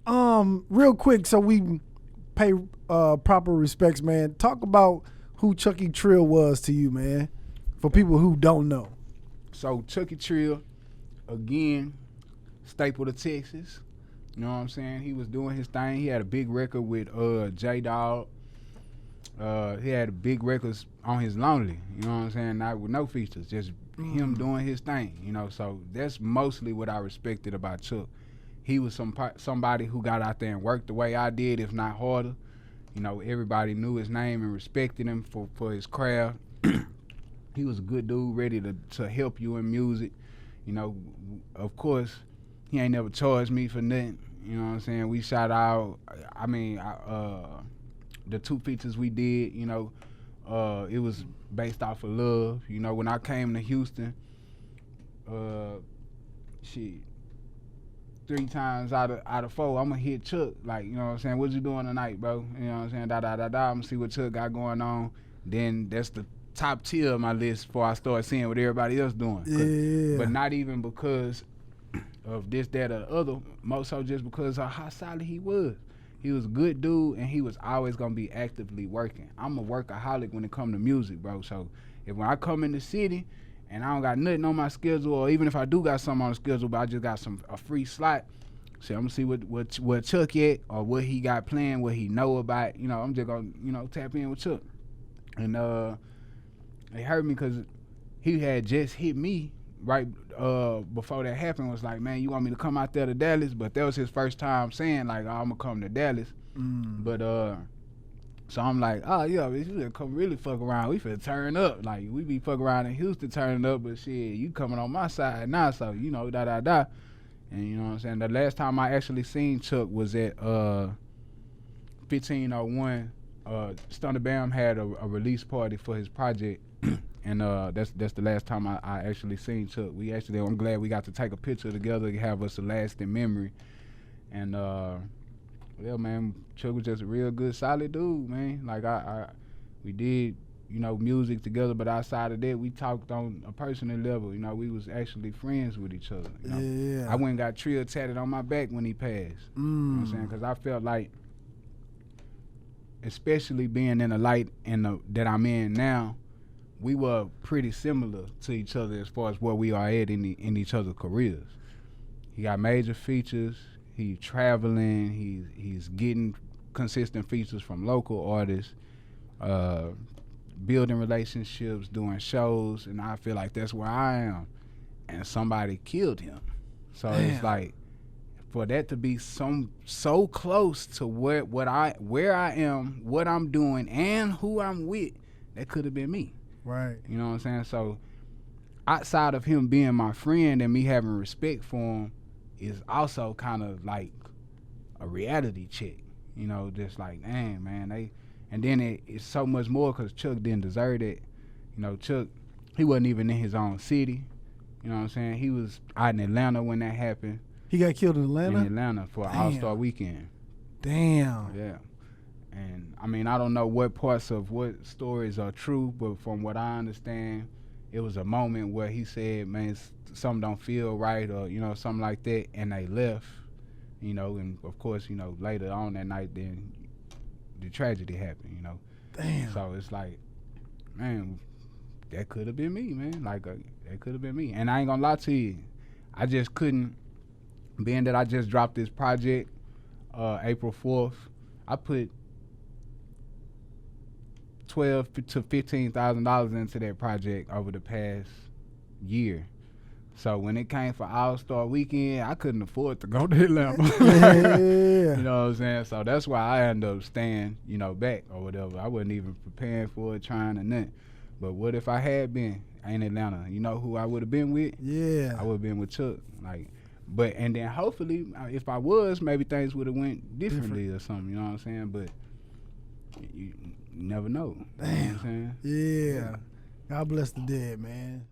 man, real quick, so we pay proper respects, man. Talk about who Chucky Trill was to you, man, for people who don't know. So Chucky Trill, again, staple of Texas. You know what I'm saying? He was doing his thing. He had a big record with J-Dog. He had big records on his Lonely. You know what I'm saying? Not with no features, just him doing his thing. You know, so that's mostly what I respected about Chuck. He was somebody who got out there and worked the way I did, if not harder. You know, everybody knew his name and respected him for his craft. He was a good dude, ready to help you in music. You know, of course, he ain't never charged me for nothing. You know what I'm saying? We shot out, the 2 features we did, you know, it was based off of love. You know, when I came to Houston, 3 times out of 4, I'm gonna hit Chuck. Like, you know what I'm saying? What you doing tonight, bro? You know what I'm saying? I'm gonna see what Chuck got going on. Then that's the top tier of my list before I start seeing what everybody else doing. Yeah. But not even because of this, that, or the other. More so just because of how solid he was. He was a good dude, and he was always gonna be actively working. I'm a workaholic when it come to music, bro. So when I come in the city and I don't got nothing on my schedule, or even if I do got something on the schedule, but I just got a free slot, so I'm gonna see what Chuck at, or what he got planned, what he know about. You know, I'm just gonna, you know, tap in with Chuck. And it hurt me because he had just hit me right before that happened. Was like, man, you want me to come out there to Dallas? But that was his first time saying like, oh, I'm gonna come to Dallas. But so I'm like, oh yeah, we should come really fuck around. We finna turn up. Like, we be fuck around in Houston turning up, but shit, you coming on my side now, so you know, da. And you know what I'm saying? The last time I actually seen Chuck was at 1501. Stunner Bam had a release party for his project. And that's the last time I actually seen Chuck. I'm glad we got to take a picture together to have us a lasting memory. And yeah, man, Chuck was just a real good, solid dude, man. Like we did, you know, music together, but outside of that, we talked on a personal level. You know, we was actually friends with each other. You know? Yeah. I went and got Trill tatted on my back when he passed. You know what I'm saying? Because I felt like, especially being in the light that I'm in now, we were pretty similar to each other as far as where we are at in each other's careers. He got major features. He's traveling. He's getting consistent features from local artists, building relationships, doing shows, and I feel like that's where I am. And somebody killed him. So Damn. It's like, for that to be so close to where I am, what I'm doing, and who I'm with, that could have been me. Right. You know what I'm saying? So outside of him being my friend and me having respect for him is also kind of like a reality check. You know, just like, dang, man, and then it's so much more because Chuck didn't deserve it. You know, Chuck, he wasn't even in his own city. You know what I'm saying? He was out in Atlanta when that happened. He got killed in Atlanta? In Atlanta for an All-Star weekend. Damn. Yeah. And I mean, I don't know what parts of what stories are true, but from what I understand, it was a moment where he said, man, something don't feel right, or, you know, something like that, and they left, you know, and of course, you know, later on that night, then the tragedy happened, you know. Damn. So it's like, man, that could have been me, man. Like, that could have been me. And I ain't gonna lie to you, I just couldn't, being that I just dropped this project April 4th, I put $12,000 to $15,000 into that project over the past year. So when it came for All-Star Weekend, I couldn't afford to go to Atlanta. Yeah. You know what I'm saying? So that's why I ended up staying, you know, back or whatever. I wasn't even preparing for it, trying or nothing. But what if I had been in Atlanta? You know who I would have been with? Yeah. I would have been with Chuck. Like, but and then hopefully, if I was, maybe things would have went differently or something. You know what I'm saying? But you never know. Damn. You know what I'm saying? Yeah. God bless the dead, man.